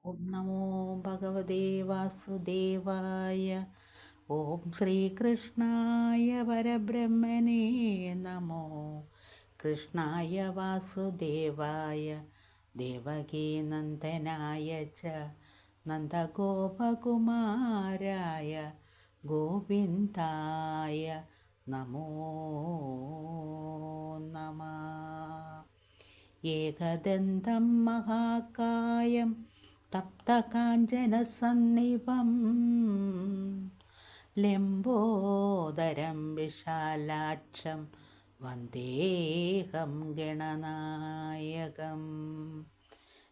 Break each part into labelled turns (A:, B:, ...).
A: ഓം നമോ ഭഗവതേ വാസുദേവായ. ഓം ശ്രീകൃഷ്ണായ പരബ്രഹ്മനേ നമോ. കൃഷ്ണായ വാസുദേവായ ദേവകീനന്ദനായ ച നന്ദഗോപകുമാരായ ഗോവിന്ദായ നമോ നമഃ. ഏകദന്തം മഹാകായം തപ്തകാഞ്ചനസന്നിഭം ലംബോദരം വിശാലാക്ഷം വന്ദേഹം ഗണനായകം.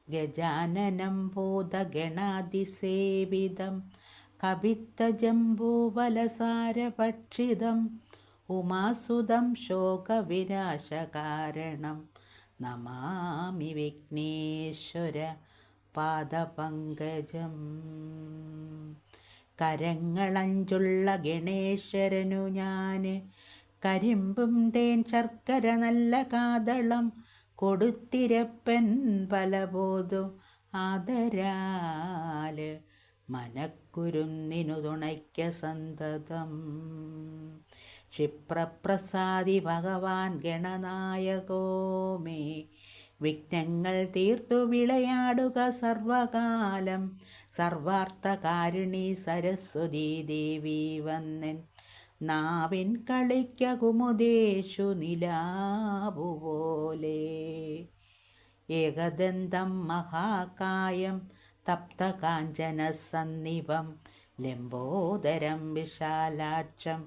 A: ഗജാനനം ഭൂതഗണാതിസേവിതം കപിത്തജംബൂഫലസാരഭക്ഷിതം ഉമാസുതം ശോകവിനാശകാരണം നമാമി വിഘ്നേശ്വര പാദപങ്കജം. കരങ്ങളഞ്ചുള്ള ഗണേശ്വരനു ഞാൻ കരിമ്പും തേൻ ശർക്കര നല്ല കാതളം കൊടുത്തിരപ്പൻ പലപോതും ആദരാല് മനക്കുരുന്നിനു തുണയ്ക്ക സന്തതം. ക്ഷിപ്രപ്രസാദി ഭഗവാൻ ഗണനായകോ മേ വിഘ്നങ്ങൾ തീർത്തു വിളയാടുക സർവകാലം. സർവാർത്ഥകാരിണി സരസ്വതീ ദേവി വന്നൻ നാവിൻ കളിക്ക കുമുദേഷു നിലാവുപോലെ. ഏകദന്തം മഹാകായം തപ്തകാഞ്ചനസന്നിഭം ലംബോദരം വിശാലാക്ഷം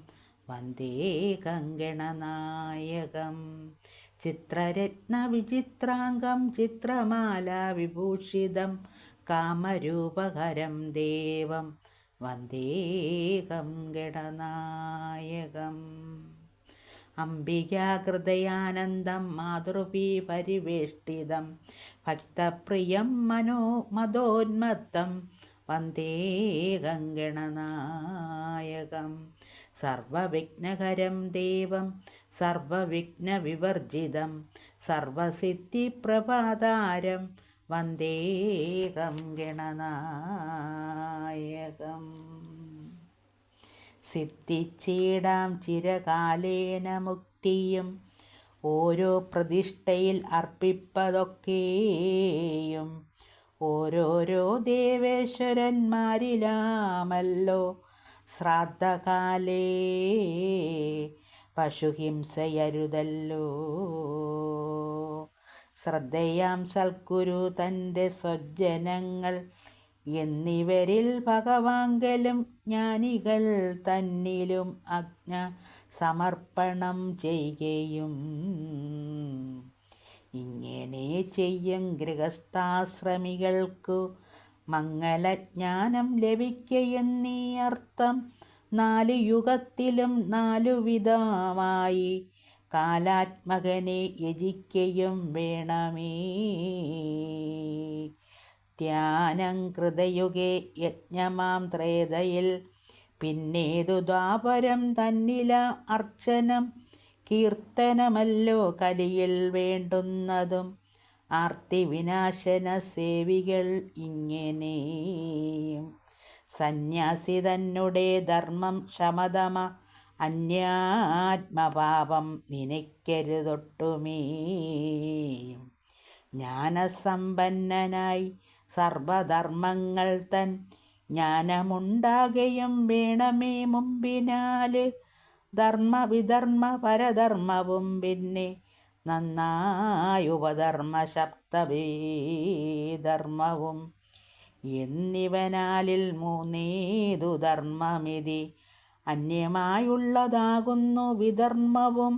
A: വന്ദേഹം ഗണനായകം. ചിത്രരത്നവിചിത്രാംഗം ചിത്രമാലാ വിഭൂഷിതം കാമരൂപഹരം ദേവം വന്ദേഹം ഗണനായകം. അംബികാഹൃദയാനന്ദം മാതൃഭീ പരിവേഷ്ടിതം ഭക്തപ്രിയം മദോന്മത്തം വന്ദേഹം ഗണനായകം. സർവവിഘ്നഹരം ദേവം സർവവിഘ്നവിവർജിതം സർവസിദ്ധിപ്രഭാതാരം വന്ദേഹം ഗണനായകം. സിദ്ധിച്ചിടാം ചിരകാലേന മുക്തിയും ഓരോ പ്രതിഷ്ഠയിൽ അർപ്പിപ്പതൊക്കെയും ഓരോരോ ദേവേശ്വരന്മാരിലാമല്ലോ. ശ്രാദ്ധകാലേ പശുഹിംസയരുതല്ലോ. ശ്രദ്ധയാം സൽക്കുരു തൻ്റെ സ്വജനങ്ങൾ എന്നിവരിൽ ഭഗവാങ്കലും ജ്ഞാനികൾ തന്നിലും അജ്ഞ സമർപ്പണം ചെയ്യുകയും ഇങ്ങനെ ചെയ്യും ഗൃഹസ്ഥാശ്രമികൾക്കു മംഗലജ്ഞാനം ലഭിക്കയെന്നീ അർത്ഥം. 4 യുഗത്തിലും 4 വിധമായി കാലാത്മകനെ യജിക്കയും വേണമേ. ധ്യാനം കൃതയുഗേ യജ്ഞമാം ത്രേതയിൽ പിന്നേതു ദ്വാപരം തന്നില അർച്ചനം കീർത്തനമല്ലോ കലിയിൽ വേണ്ടുന്നതും. ആർത്തിവിനാശന സേവികൾ ഇങ്ങനെയും സന്യാസി തന്നെ ധർമ്മം ശമതമ അന്യാത്മഭാവം നിനയ്ക്കരുതൊട്ടുമേ. ജ്ഞാനസമ്പന്നനായി സർവധർമ്മങ്ങൾ തൻ ജ്ഞാനമുണ്ടാകയും വേണമേ മുമ്പിനാല്. ധർമ്മവിധർമ്മ പരധർമ്മവും പിന്നെ നന്നായുപധർമ്മ ശബ്ദവിധർമ്മവും എന്നിവനാലിൽ 3 ധർമ്മമിതി അന്യമായുള്ളതാകുന്നു വിധർമ്മവും.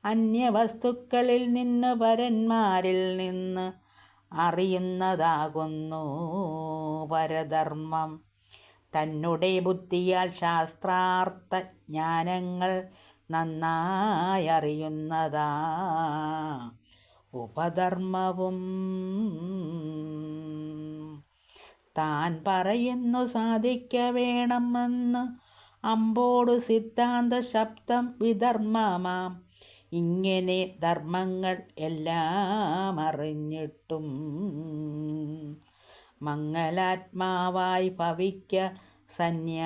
A: അന്യവസ്തുക്കളിൽ നിന്ന് പരന്മാരിൽ നിന്ന് അറിയുന്നതാകുന്നു പരധർമ്മം. തന്നെ ബുദ്ധിയാൽ ശാസ്ത്രാർത്ഥ ജ്ഞാനങ്ങൾ നന്നായി അറിയുന്നതാ ഉപധർമ്മവും. താൻ പറയുന്നു സാധിക്ക വേണമെന്ന് അമ്പോടു സിദ്ധാന്ത ശബ്ദം വിധർമ്മമാം. ഇങ്ങനെ ധർമ്മങ്ങൾ എല്ലാം അറിഞ്ഞിട്ടും മംഗലാത്മാവായി ഭവിക്ക സന്യാസവാൻ.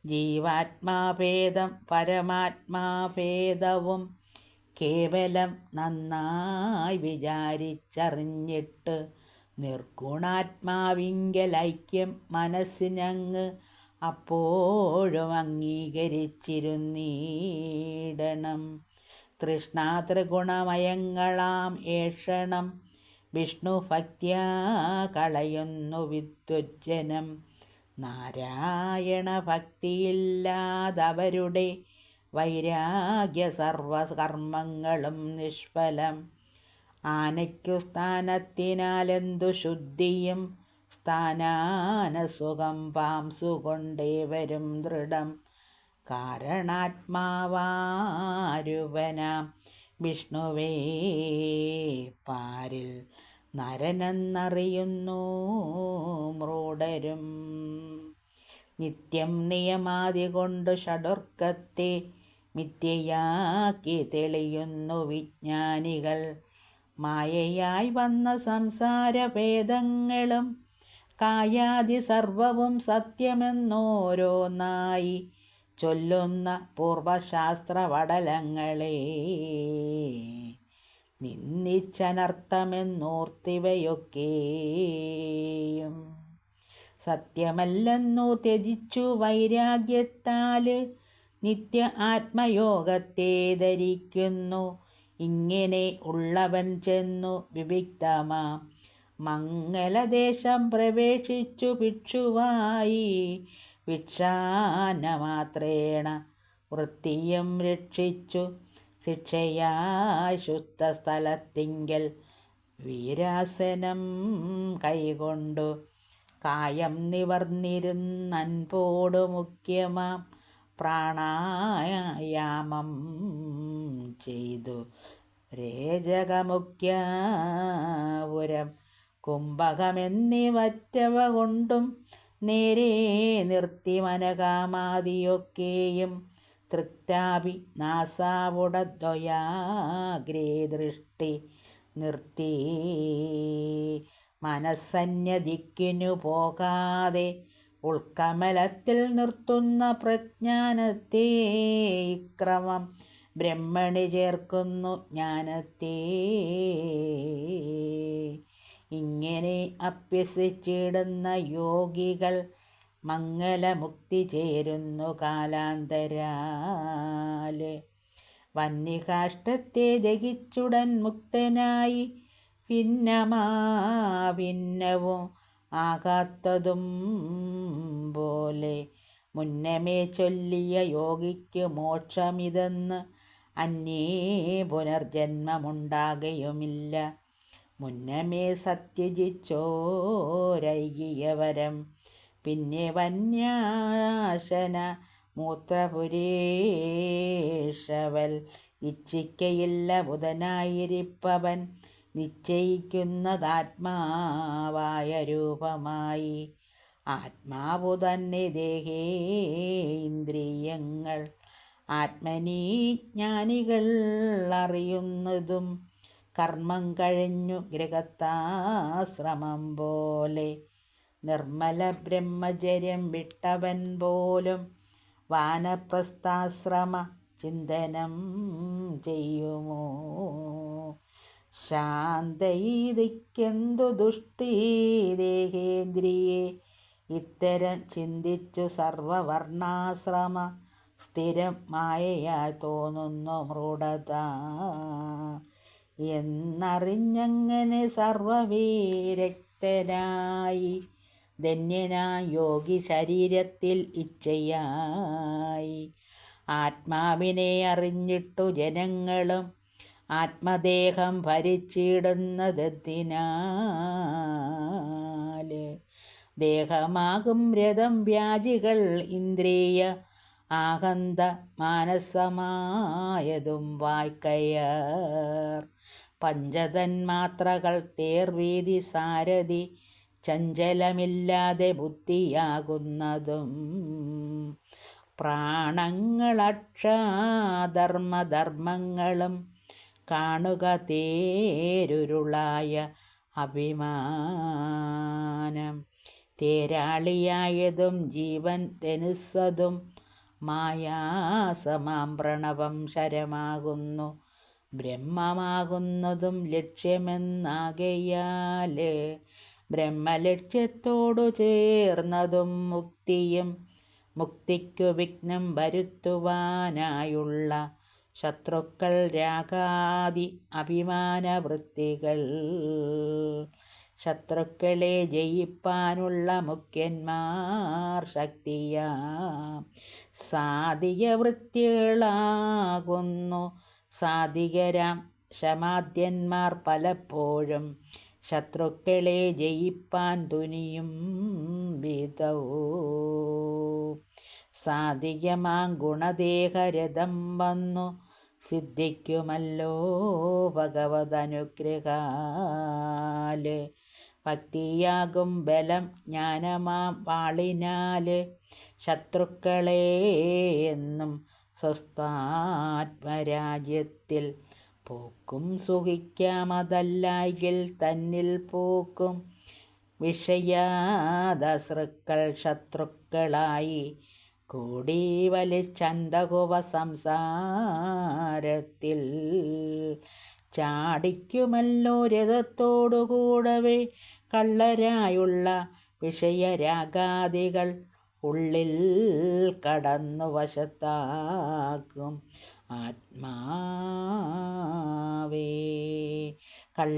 A: ജീവാത്മാഭേദം പരമാത്മാഭേദവും കേവലം നന്നായി വിചാരിച്ചറിഞ്ഞിട്ട് നിർഗുണാത്മാവിങ്കലൈക്യം മനസ്സിനങ്ങ് അപ്പോഴും അംഗീകരിച്ചിരുന്നീടണം. തൃഷ്ണാത്രിഗുണമയങ്ങളാം ഏഷണം വിഷ്ണുഭക്ത്യാ കളയുന്നു വിദ്വജ്ജനം. നാരായണ ഭക്തിയില്ലാതവരുടെ വൈരാഗ്യ സർവകർമ്മങ്ങളും നിഷ്ഫലം. ആനയ്ക്കു സ്ഥാനത്തിനാലെന്തു ശുദ്ധിയും സ്ഥാനാനസുഖം പാംസുകൊണ്ടേവരും ദൃഢം. കാരണാത്മാവാരുവനാം വിഷ്ണുവേ പാരിൽ നരനെന്നറിയുന്നു മൂഢരും. നിത്യം നിയമാദി കൊണ്ട് ഷഡുർക്കത്തെ മിഥ്യയാക്കി തെളിയുന്നു വിജ്ഞാനികൾ. മായയായി വന്ന സംസാരഭേദങ്ങളും കായാദി സർവവും സത്യമെന്നോരോന്നായി ചൊല്ലുന്ന പൂർവശാസ്ത്രവടലങ്ങളെ നിന്ദിച്ചനർത്ഥമെന്നോർത്തിവയൊക്കെയും സത്യമല്ലെന്നു ത്യജിച്ചു വൈരാഗ്യത്താൽ നിത്യ ആത്മയോഗത്തെ ധരിക്കുന്നു. ഇങ്ങനെ ഉള്ളവൻ ചെന്നു വിവിക്തമാം മംഗലദേശം പ്രവേശിച്ചു ഭിക്ഷുവായി ഭിക്ഷാന്നമാത്രേണ വൃത്തിയും രക്ഷിച്ചു ശിക്ഷയായി ശുദ്ധസ്ഥലത്തിങ്കൽ വീരാസനം കൈകൊണ്ടു കായം നിവർന്നിരുന്നൻപോടു മുഖ്യമാം പ്രാണായാമം ചെയ്തു രേചകമുഖ്യപുരം കുംഭകമെന്നിവറ്റവ കൊണ്ടും നേരെ നിർത്തി മനകാമാദിയൊക്കെയും തൃക്താപി നാസാവുടദ്വയാഗ്രേ ദൃഷ്ടി നിർത്തി മനസ്സന്യദിക്കിനു പോകാതെ ഉൾക്കമലത്തിൽ നിർത്തുന്ന പ്രജ്ഞാനത്തെ ഇക്രമം ബ്രഹ്മണി ചേർക്കുന്നു ജ്ഞാനത്തെ. ഇങ്ങനെ അഭ്യസിച്ചിടുന്ന യോഗികൾ മംഗലമുക്തി ചേരുന്നു കാലാന്തരാല്. വന്യകാഷ്ടത്തെ ദഹിച്ചുടൻ മുക്തനായി ഭിന്നവും ആകാത്തതും പോലെ മുന്നമേ ചൊല്ലിയ യോഗിക്ക് മോക്ഷമിതെന്ന് അന്യേ പുനർജന്മമുണ്ടാകയുമില്ല. മുന്നമേ സത്യജിച്ചോരൈകിയവരം പിന്നെ വന്യാശന മൂത്രപുരേഷവൽ ഇച്ഛിക്കയില്ല ബുധനായിരിപ്പവൻ നിശ്ചയിക്കുന്നതാത്മാവായ രൂപമായി. ആത്മാവു തന്നെ ദേഹേ ഇന്ദ്രിയങ്ങൾ ആത്മനീ ജ്ഞാനികൾ അറിയുന്നതും കർമ്മം കഴിഞ്ഞു ഗൃഹസ്ഥാശ്രമം പോലെ. നിർമ്മല ബ്രഹ്മചര്യം വിട്ടവൻ പോലും വാനപ്രസ്ഥാശ്രമ ചിന്തനം ചെയ്യുമോ? ശാന്തയിതിക്കെന്തു ദുഷ്ടി ദേഹേന്ദ്രിയെ ഇത്തരം ചിന്തിച്ചു സർവവർണാശ്രമ സ്ഥിരം മായയായി തോന്നുന്നു മൂഢത എന്നറിഞ്ഞങ്ങനെ സർവവിരക്തനായി ധന്യനായി യോഗി ശരീരത്തിൽ ഇച്ഛയായി ആത്മാവിനെ അറിഞ്ഞിട്ടു ജനങ്ങളും ആത്മദേഹം ഭരിച്ചിടുന്നതെത്തിനാല്. ദേഹമാകും രഥം വ്യാജികൾ ഇന്ദ്രിയ ആഹന്ത മാനസമായതും വായ്ക്കയർ പഞ്ചതന്മാത്രകൾ തേർവീതി സാരഥി ചഞ്ചലമില്ലാതെ ബുദ്ധിയാകുന്നതും പ്രാണങ്ങളക്ഷധർമ്മധർമ്മങ്ങളും കാണുക തേരുരുളായ അഭിമാനം. തേരാളിയായതും ജീവൻ ധനുസ്സതും മായാസമാം പ്രണവം ശരമാകുന്നു. ബ്രഹ്മമാകുന്നതും ലക്ഷ്യമെന്നാകയാൽ ബ്രഹ്മലക്ഷ്യത്തോടു ചേർന്നതും മുക്തിയും. മുക്തിക്കു വിഘ്നം വരുത്തുവാനായുള്ള ശത്രുക്കൾ രാഗാദി അഭിമാനവൃത്തികൾ. ശത്രുക്കളെ ജയിപ്പാനുള്ള മുഖ്യന്മാർ ശക്തിയാം സാധിക വൃത്തികളാകുന്നു. സാധികരാം ശമാദ്യന്മാർ പലപ്പോഴും ശത്രുക്കളെ ജയിപ്പാൻ തുനിയും വിധവും. സാധികമാം ഗുണദേഹരഥം വന്നു സിദ്ധിക്കുമല്ലോ ഭഗവദനുഗ്രഹാല്. ഭക്തിയാകും ബലം ജ്ഞാനമാം വാളിനാല് ശത്രുക്കളെ എന്നും സ്വസ്ഥാത്മരാജ്യത്തിൽ പോക്കും സുഖിക്കാമതല്ലായിൽ തന്നിൽ പോക്കും. വിഷയാദസൃക്കൾ ശത്രുക്കളായി കൂടി വലിച്ചന്തകുവ സംസാരത്തിൽ ചാടിക്കുമല്ലോ രഥത്തോടു കൂടവേ കള്ളരായുള്ള വിഷയരാഗാദികൾ ഉള്ളിൽ കടന്നു വശത്താക്കും ആത്മാവേ.